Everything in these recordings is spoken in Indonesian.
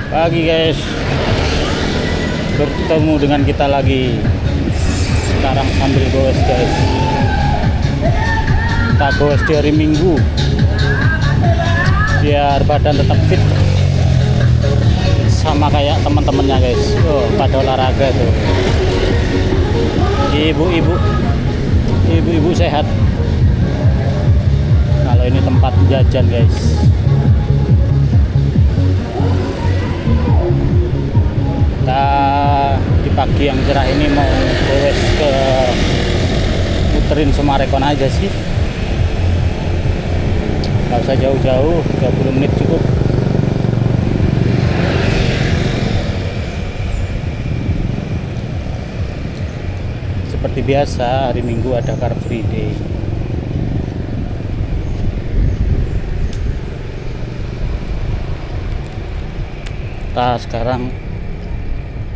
Pagi guys, bertemu dengan kita lagi. Sekarang sambil goes guys. Kita goes di hari Minggu biar badan tetap fit, sama kayak teman-temannya guys. Oh, pada olahraga tuh. Ibu-ibu sehat. Kalau ini tempat jajan guys. Kita di pagi yang cerah ini mau goes ke muterin Sumarekon aja sih. Gak usah jauh-jauh, 30 menit cukup. Seperti biasa, hari Minggu ada Car Free Day. Kita sekarang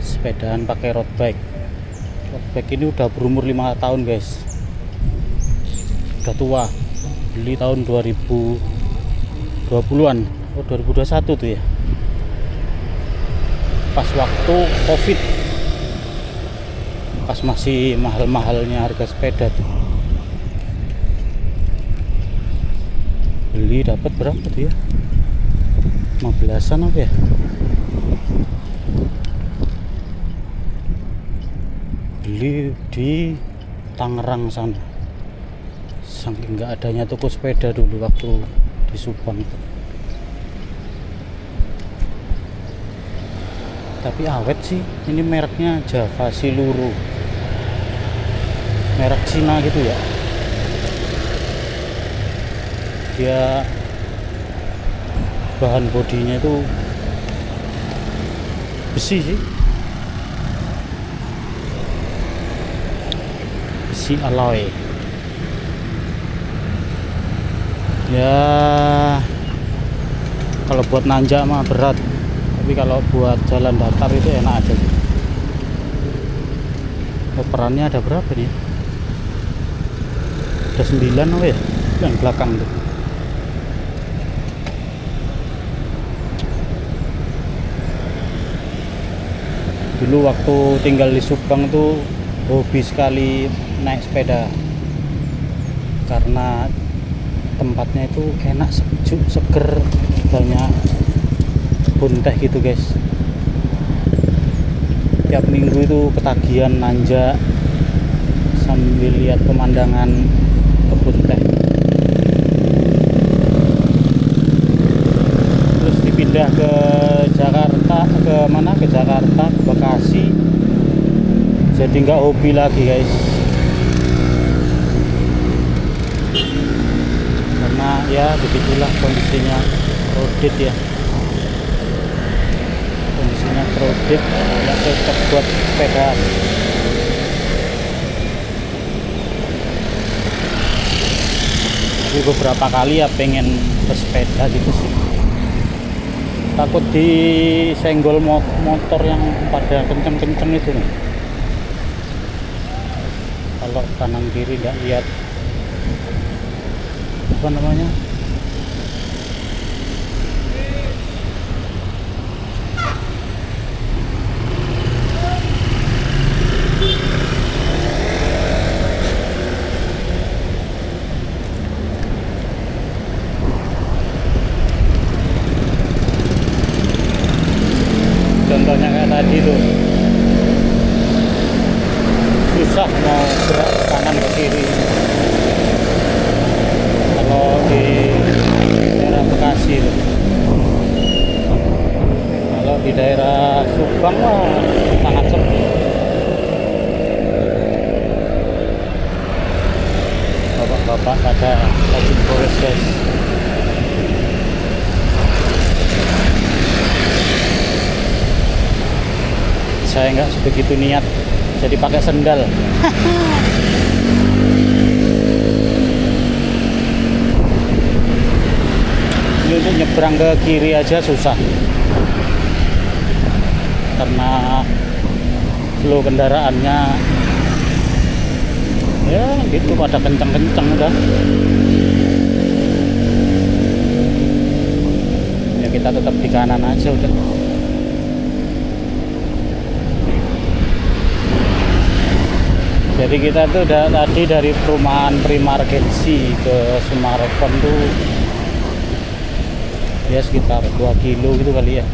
sepedaan pakai road bike. Road bike ini udah berumur 5 tahun guys. Udah tua. Beli tahun 2020-an. Oh, 2021 tuh ya. Pas waktu Covid. Pas masih mahal-mahalnya harga sepeda tuh. Beli dapat berapa tuh ya? 15-an apa ya? Beli di Tangerang sana. Saking nggak adanya toko sepeda dulu waktu di Subang. Tapi awet sih. Ini mereknya Java Siluro, merek Cina gitu ya. Dia bahan bodinya itu besi sih, besi alloy ya. Kalau buat nanjak mah berat, tapi kalau buat jalan datar itu enak aja. Operannya ada berapa nih? Ada 9 apa ya yang belakang tuh. Dulu waktu tinggal di Subang tuh hobi sekali naik sepeda, karena tempatnya itu enak, sejuk, seger, banyak kebun teh gitu guys. Tiap minggu itu ketagihan nanjak sambil lihat pemandangan kebun teh. Terus dipindah ke Jakarta, ke mana? Ke Jakarta, ke Bekasi. Jadi nggak hobi lagi guys. Karena ya begitulah kondisinya, crowded ya. Kondisinya crowded, nggak cocok buat sepeda. Tapi beberapa kali ya pengen bersepeda gitu sih. Takut disenggol motor yang pada kenceng-kenceng itu nih. Kalau kanan kiri nggak lihat apa namanya, contohnya kayak tadi tuh, susah mau gerak ke kanan ke kiri. Kalau di daerah Bekasi tuh, kalau di daerah Subang mah sangat sepi. Bapak-bapak pada lagi goes guys. Saya nggak sebegitu niat, jadi pakai sendal. Ini untuk nyebrang ke kiri aja susah, karena flow kendaraannya ya gitu, pada kenceng-kenceng udah. Ya kita tetap di kanan aja udah. Jadi kita tuh udah tadi dari perumahan Primargensi ke Sumarekon tuh ya sekitar 2 kilo gitu kali ya.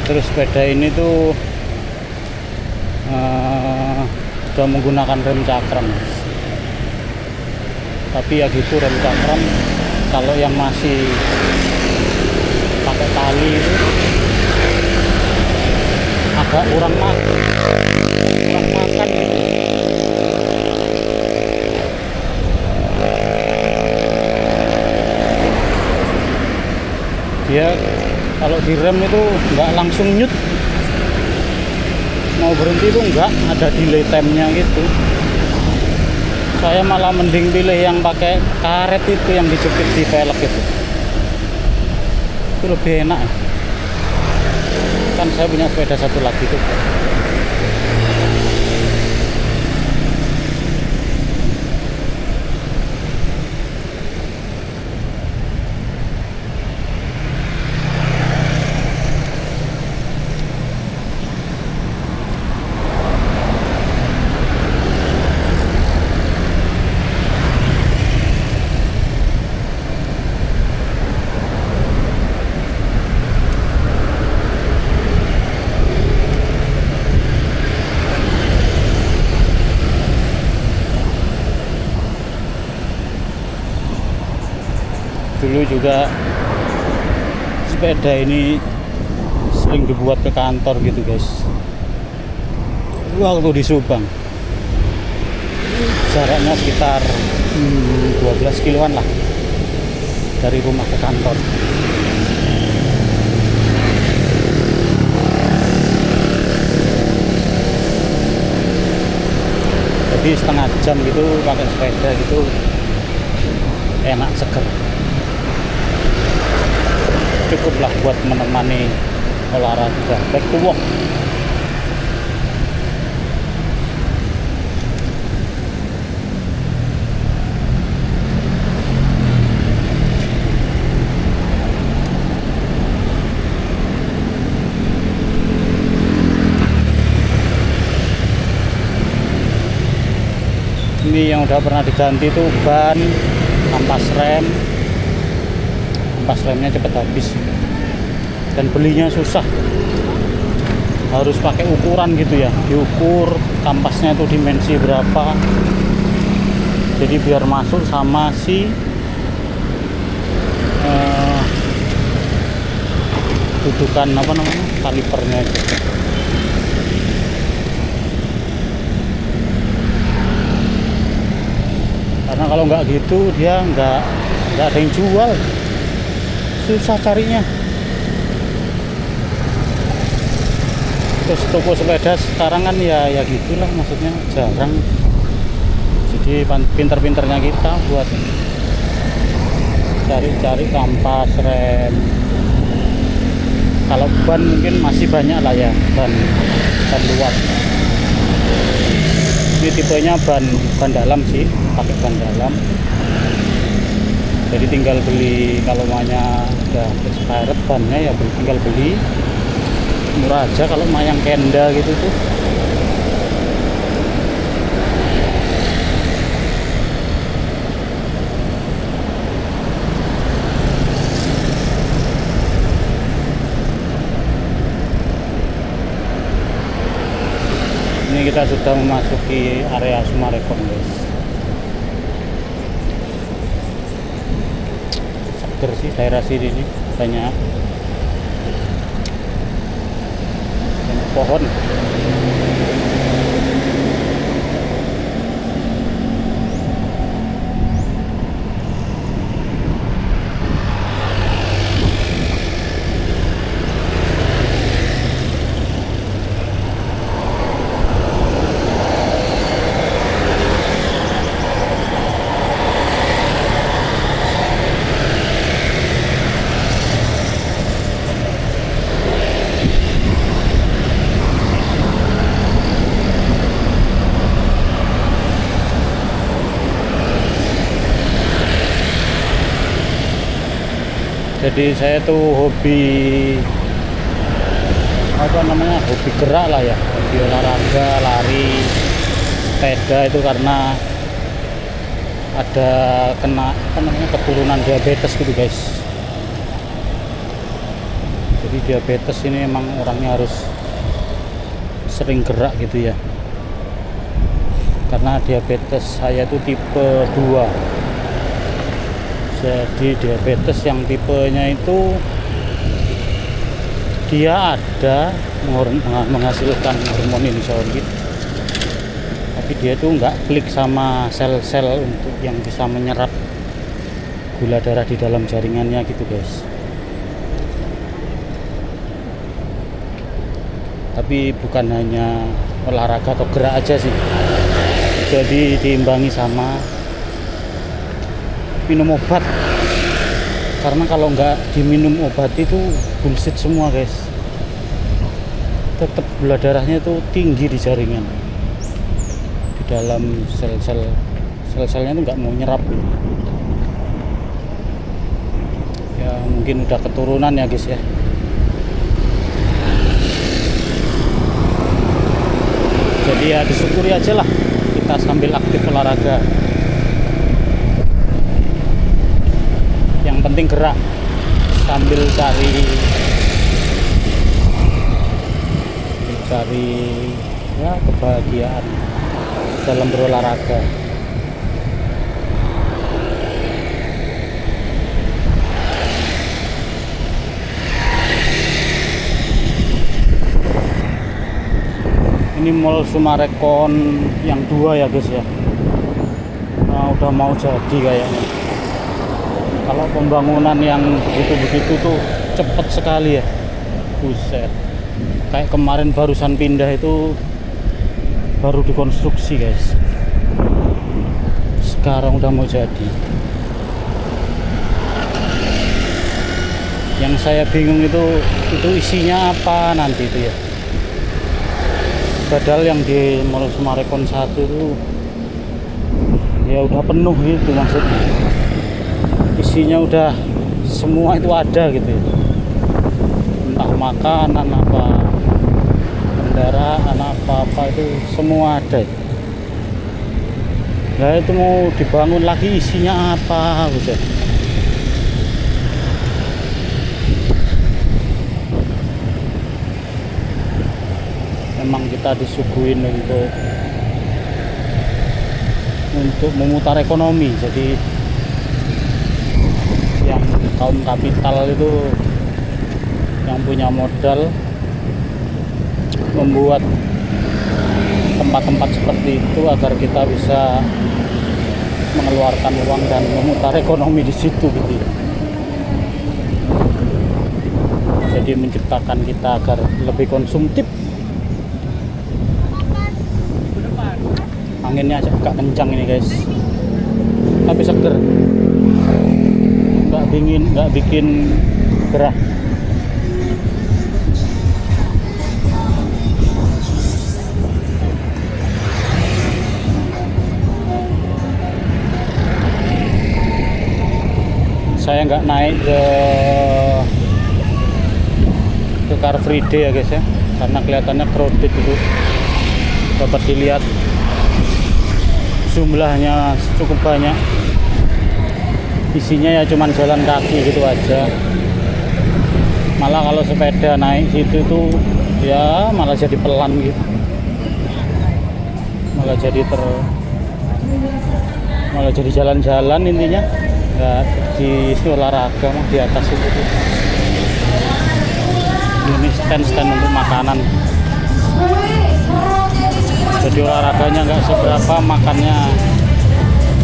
Terus sepeda ini tuh sudah menggunakan rem cakram, tapi ya gitu, rem cakram kalau yang masih pakai tali itu agak kurang makan gitu. Dia kalau direm itu nggak langsung nyut, mau berhenti itu nggak ada delay time-nya gitu. Saya malah mending pilih yang pakai karet itu, yang dijepit di velg itu lebih enak. Kan saya punya sepeda satu lagi tuh. Dulu juga sepeda ini sering dibuat ke kantor gitu guys, waktu di Subang. Jaraknya sekitar 12 kiloan lah dari rumah ke kantor. Jadi setengah jam gitu pakai sepeda gitu, enak, seger. Cukuplah buat menemani olahraga back to walk. Ini yang udah pernah diganti tuh ban, ampas remnya cepet habis, dan belinya susah, harus pakai ukuran gitu ya, diukur kampasnya itu dimensi berapa, jadi biar masuk sama si dudukan apa namanya, kalipernya itu. Karena kalau nggak gitu dia nggak ada yang jual, susah carinya. Terus toko sepeda sekarang kan ya gitulah, maksudnya jarang. Jadi pinter-pinternya kita buat cari-cari kampas, rem. Kalau ban mungkin masih banyak lah ya, ban luar. Ini tipenya ban dalam sih, pakai ban dalam. Jadi tinggal beli, kalau maunya udah expired bannya ya tinggal beli, murah aja kalau mau yang Kenda gitu tuh. Ini kita sudah memasuki area Sumarekon guys. Seger sih daerah sini nih, banyak pohon. Jadi saya tuh hobi hobi gerak lah ya, hobi olahraga, lari, sepeda itu karena ada keturunan diabetes gitu guys. Jadi diabetes ini emang orangnya harus sering gerak gitu ya, karena diabetes saya itu tipe 2. Jadi diabetes yang tipenya itu dia ada menghasilkan hormon insulin, tapi dia tuh nggak klik sama sel-sel untuk yang bisa menyerap gula darah di dalam jaringannya gitu guys. Tapi bukan hanya olahraga atau gerak aja sih, jadi diimbangi sama minum obat, karena kalau nggak diminum obat itu bullshit semua guys, tetap gula darahnya itu tinggi di jaringan, di dalam sel-selnya itu nggak mau nyerap ya. Mungkin udah keturunan ya guys ya. Jadi ya disyukuri aja lah, kita sambil aktif olahraga, yang penting gerak sambil cari ya kebahagiaan dalam berolahraga. Ini Mall Summarecon yang 2 ya guys ya. Nah, udah mau jadi kayaknya. Kalau pembangunan yang begitu-begitu tuh cepet sekali ya, buset. Kayak kemarin barusan pindah itu baru dikonstruksi guys, sekarang udah mau jadi. Yang saya bingung itu isinya apa nanti itu ya. Padahal yang di Mall Summarecon 1 itu ya udah penuh gitu, maksudnya isinya udah semua itu ada gitu ya. Entah makanan apa, kendaraan apa itu semua ada. Nah itu mau dibangun lagi isinya apa buset. Memang kita disuguhin untuk memutar ekonomi. Jadi yang kaum kapital itu yang punya modal membuat tempat-tempat seperti itu agar kita bisa mengeluarkan uang dan memutar ekonomi di situ gitu. Jadi menciptakan kita agar lebih konsumtif. Anginnya agak kencang ini guys, tapi seger, nggak bikin gerah. Saya nggak naik ke Car Free Day ya guys ya, karena kelihatannya crowded itu. Dapat dilihat jumlahnya cukup banyak, isinya ya cuman jalan kaki gitu aja. Malah kalau sepeda naik situ tuh ya malah jadi pelan gitu, malah jadi jalan-jalan, intinya nggak di olahraga mah di atas itu tuh. Ini stand untuk makanan, jadi olahraganya nggak seberapa, makannya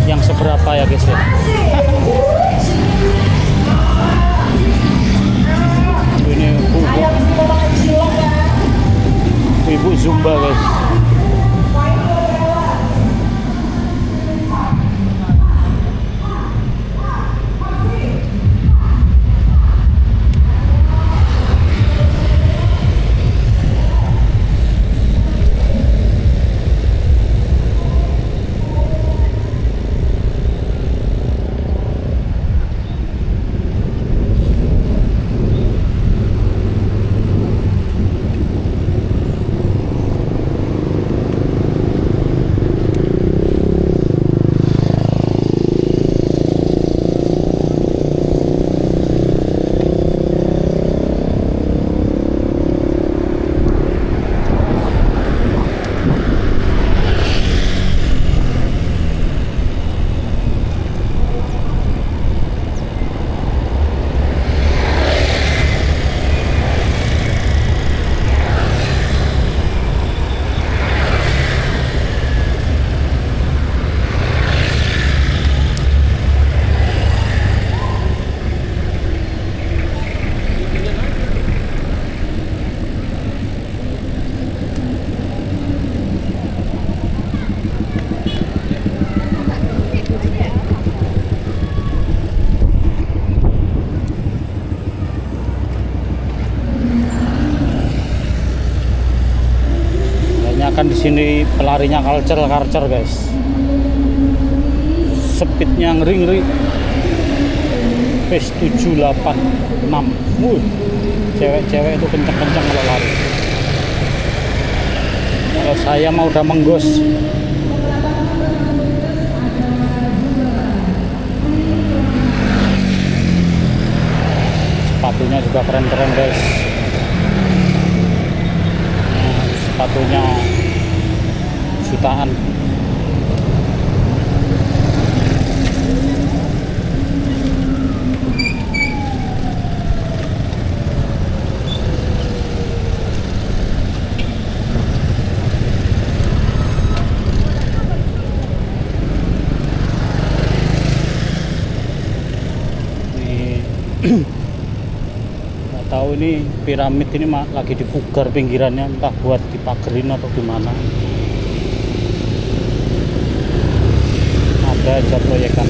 yang seberapa ya guys ya. Ini ibu Zumba guys. kan di sini pelarinya karcer guys, speednya ngeri pace 786. Cewek-cewek itu kencang-kencang kalau lari. Kalau saya mau udah menggos. Sepatunya juga keren-keren guys. Sepatunya jutaan. Nggak tahu ini piramid ini lagi dipugar pinggirannya, entah buat dipagerin atau gimana. Ada aja proyekan.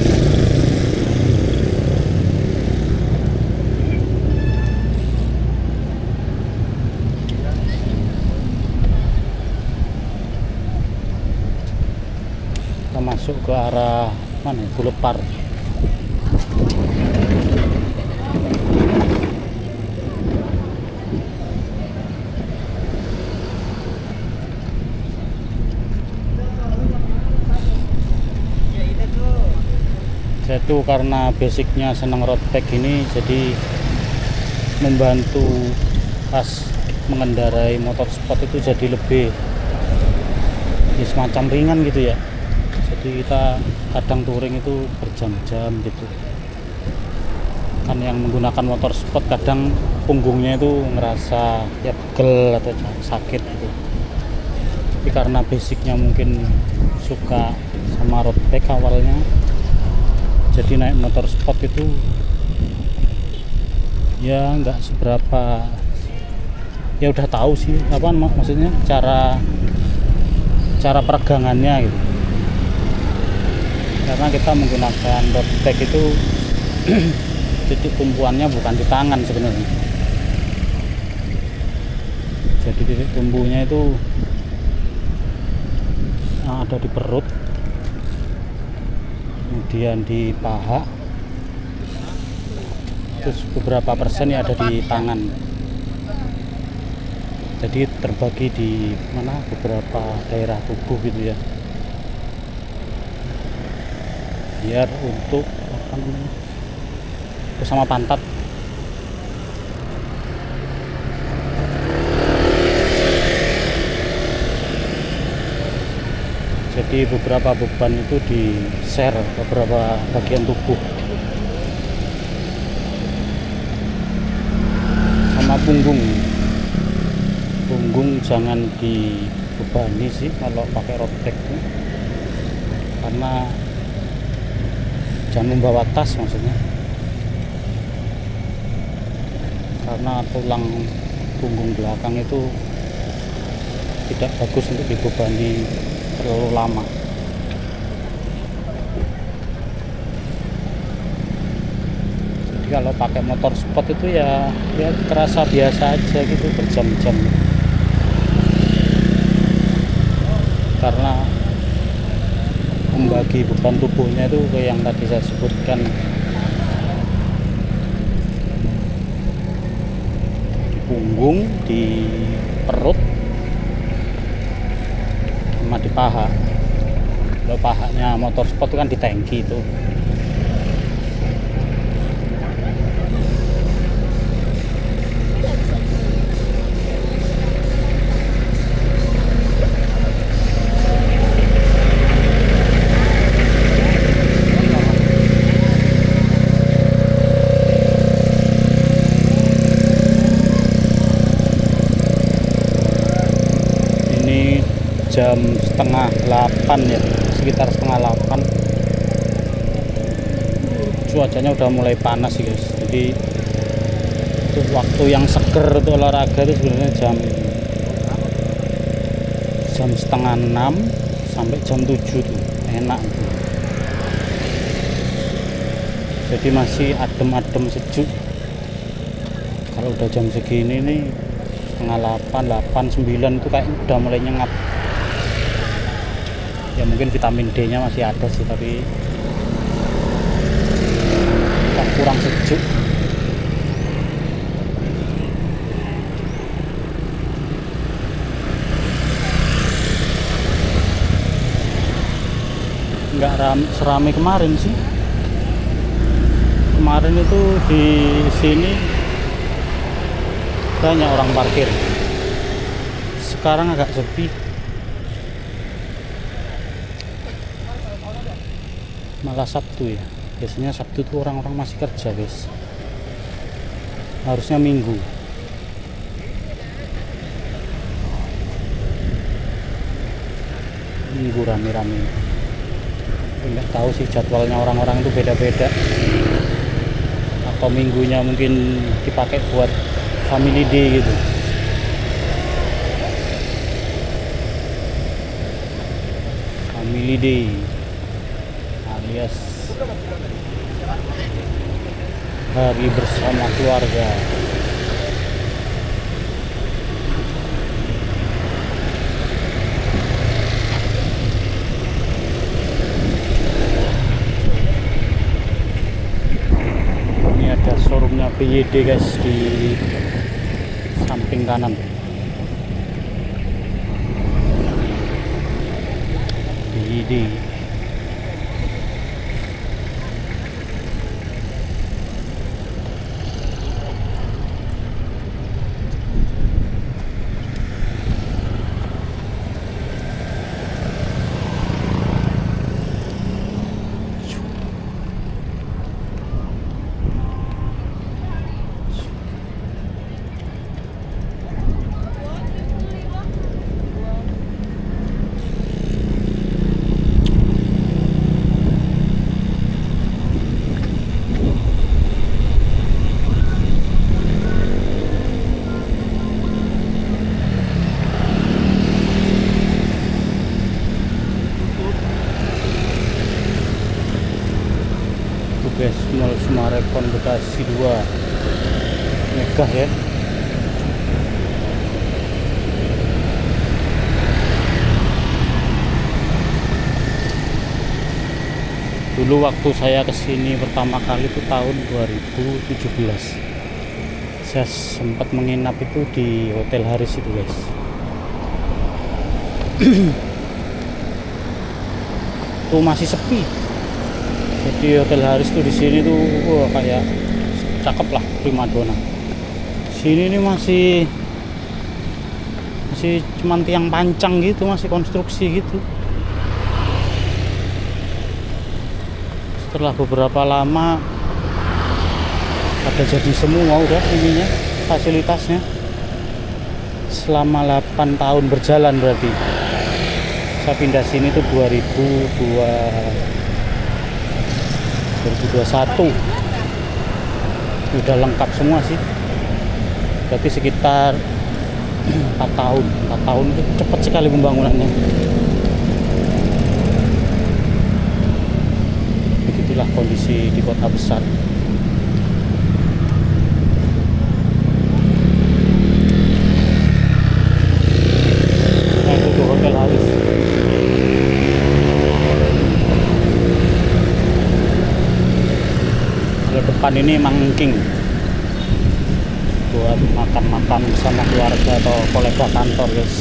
Kita masuk ke arah mana? Boulevard. Saya tuh karena basicnya senang road bike ini, jadi membantu pas mengendarai motor sport itu jadi lebih ya, semacam ringan gitu ya. Jadi kita kadang touring itu berjam-jam gitu kan. Yang menggunakan motor sport kadang punggungnya itu ngerasa ya pegel atau sakit gitu. Tapi karena basicnya mungkin suka sama road bike awalnya, jadi naik motor sport itu ya nggak seberapa, ya udah tahu sih apa maksudnya cara peregangannya gitu. Karena kita menggunakan road bike itu titik tumpuannya bukan di tangan sebenarnya, jadi titik tumpunya itu ada di perut, kemudian di paha, terus beberapa persen ya ada di tangan. Jadi terbagi di mana beberapa daerah tubuh gitu ya, biar untuk apa namanya, bersama pantat. Jadi beberapa beban itu di share beberapa bagian tubuh. Sama punggung jangan dibebani sih kalau pakai road bike itu, karena jangan membawa tas maksudnya, karena tulang punggung belakang itu tidak bagus untuk dibebani terlalu lama. Jadi kalau pakai motor sport itu ya terasa biasa aja gitu berjam-jam, karena membagi beban tubuhnya itu kayak yang tadi saya sebutkan, di punggung, di perut, sama di paha. Kalau pahanya motor sport itu kan di tangki itu. Jam setengah 8 ya, sekitar setengah 8. Cuacanya udah mulai panas sih guys, jadi itu waktu yang seger untuk olahraga itu sebenarnya jam setengah 6 sampai jam 7 tuh enak tuh. Jadi masih adem-adem sejuk. Kalau udah jam segini nih setengah 8, 8, 9 itu kayak udah mulai nyengat. Ya mungkin vitamin D nya masih ada sih, tapi kurang sejuk. Nggak seramai kemarin sih. Kemarin itu di sini banyak orang parkir, sekarang agak sepi. Malah Sabtu ya, biasanya Sabtu tuh orang-orang masih kerja guys, harusnya Minggu. Minggu rame-rame. Nggak tahu sih, jadwalnya orang-orang itu beda-beda, atau minggunya mungkin dipakai buat family day gitu. Family day alias hari bersama keluarga. Ini ada showroomnya BYD guys di samping kanan. BYD. Guys, Mall Sumarekon Bekasi 2 megah ya. Dulu waktu saya kesini pertama kali itu tahun 2017, saya sempat menginap itu di Hotel Haris itu guys. Tuh masih sepi. Jadi Hotel Haris tuh di sini tuh kayak cakep lah, primadona. Sini nih masih cuman tiang pancang gitu, masih konstruksi gitu. Setelah beberapa lama ada jadi semua udah ininya, fasilitasnya. Selama 8 tahun berjalan berarti. Saya pindah sini tuh 2021, udah lengkap semua sih, berarti sekitar 4 tahun itu cepat sekali pembangunannya. Begitulah kondisi di kota besar. Nah itu tuh Hotel Haris. Depan ini mangking buat makan-makan sama keluarga atau kolega kantor guys.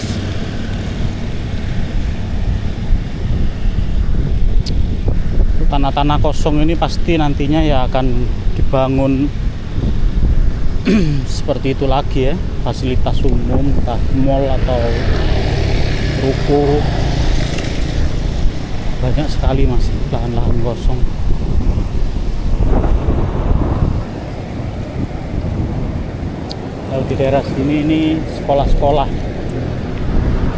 Tanah-tanah kosong ini pasti nantinya ya akan dibangun seperti itu lagi ya, fasilitas umum, entah mall atau ruko. Banyak sekali masih lahan-lahan kosong. Kalau di daerah sini ini sekolah-sekolah,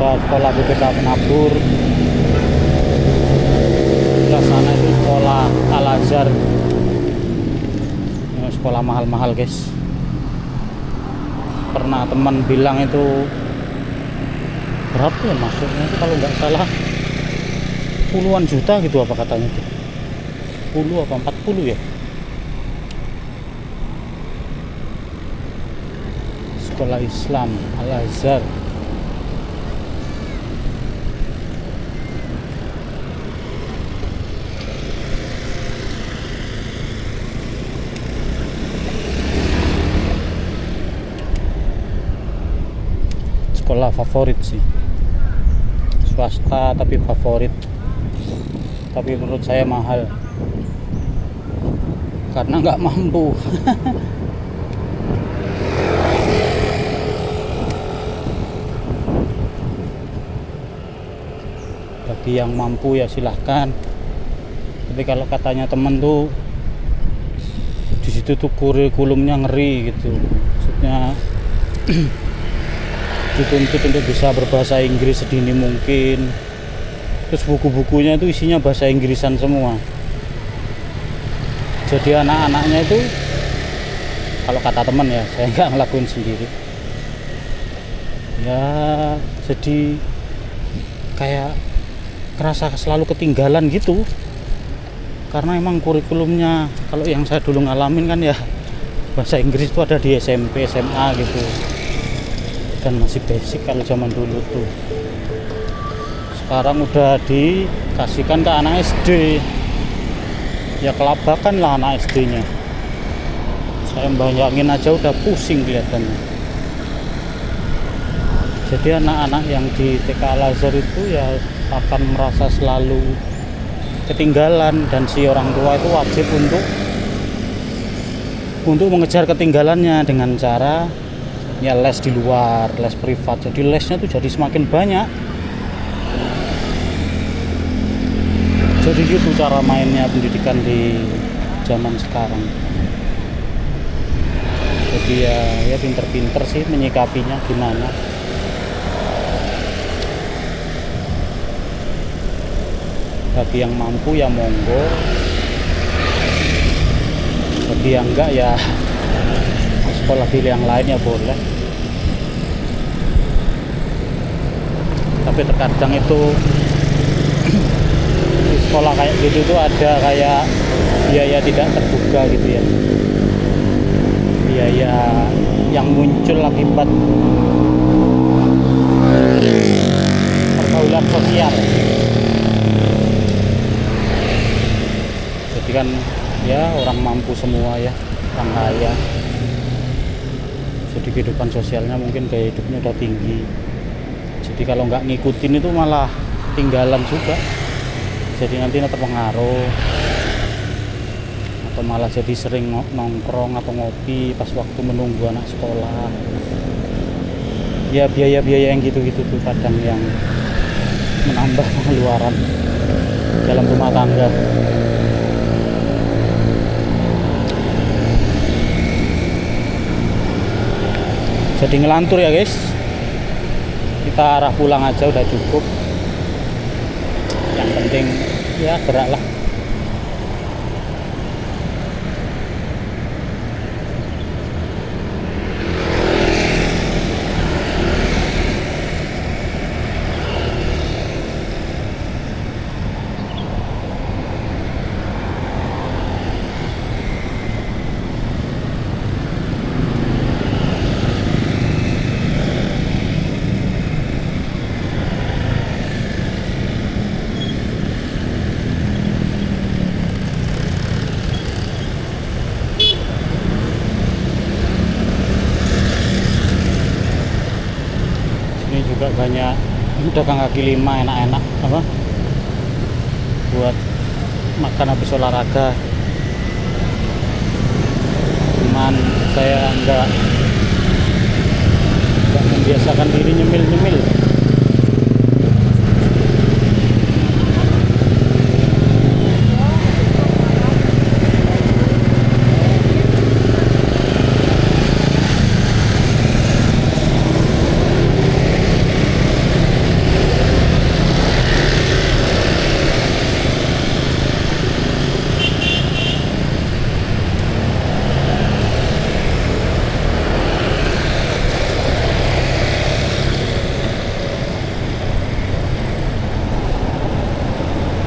sekolah BPK Penabur, sebelah sana itu sekolah Al Azhar, ya, sekolah mahal-mahal guys. Pernah teman bilang itu berapa ya masuknya itu, kalau nggak salah puluhan juta gitu apa katanya itu, 10 apa 40 ya. Sekolah Islam Al Azhar. sekolah favorit sih, swasta tapi favorit, tapi menurut saya mahal karena nggak mampu. Bagi yang mampu ya silahkan, tapi kalau katanya temen tuh di situ tuh kurikulumnya ngeri gitu, maksudnya dituntut untuk bisa berbahasa Inggris sedini mungkin, terus buku-bukunya itu isinya bahasa Inggrisan semua. Jadi anak-anaknya itu, kalau kata teman ya, saya nggak ngelakuin sendiri ya, jadi kayak kerasa selalu ketinggalan gitu, karena emang kurikulumnya kalau yang saya dulu ngalamin kan ya bahasa Inggris itu ada di SMP SMA gitu, dan masih basic kalau zaman dulu tuh. Sekarang udah dikasihkan ke anak SD, ya kelabakan lah anak SD nya. Saya bayangin aja udah pusing kelihatannya. Jadi anak-anak yang di TK Al Azhar itu ya akan merasa selalu ketinggalan, dan si orang tua itu wajib untuk mengejar ketinggalannya dengan cara ya les di luar, les privat. Jadi lesnya tuh jadi semakin banyak. Jadi gitu cara mainnya pendidikan di zaman sekarang. Jadi ya pinter-pinter sih menyikapinya gimana. Bagi yang mampu ya monggo, bagi yang enggak ya sekolah pilih yang lain ya boleh. Tapi terkadang itu di sekolah kayak gitu tuh ada kayak biaya tidak terduga gitu ya, biaya yang muncul akibat pergaulan sosial. Jadi kan ya orang mampu semua ya, orang kaya, jadi kehidupan sosialnya mungkin gaya hidupnya udah tinggi. Jadi kalau nggak ngikutin itu malah tinggalan juga, jadi nanti terpengaruh, atau malah jadi sering nongkrong atau ngopi pas waktu menunggu anak sekolah. Ya biaya-biaya yang gitu-gitu tuh kadang yang menambah pengeluaran dalam rumah tangga. Jadi ngelantur ya guys, kita arah pulang aja udah cukup. Yang penting ya geraklah. Juga banyak pedagang kaki lima enak-enak apa buat makan habis olahraga, cuman saya enggak membiasakan diri nyemil-nyemil.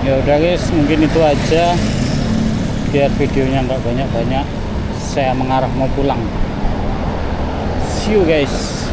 Ya udah guys, mungkin itu aja biar videonya nggak banyak-banyak. Saya mengarah mau pulang. See you guys.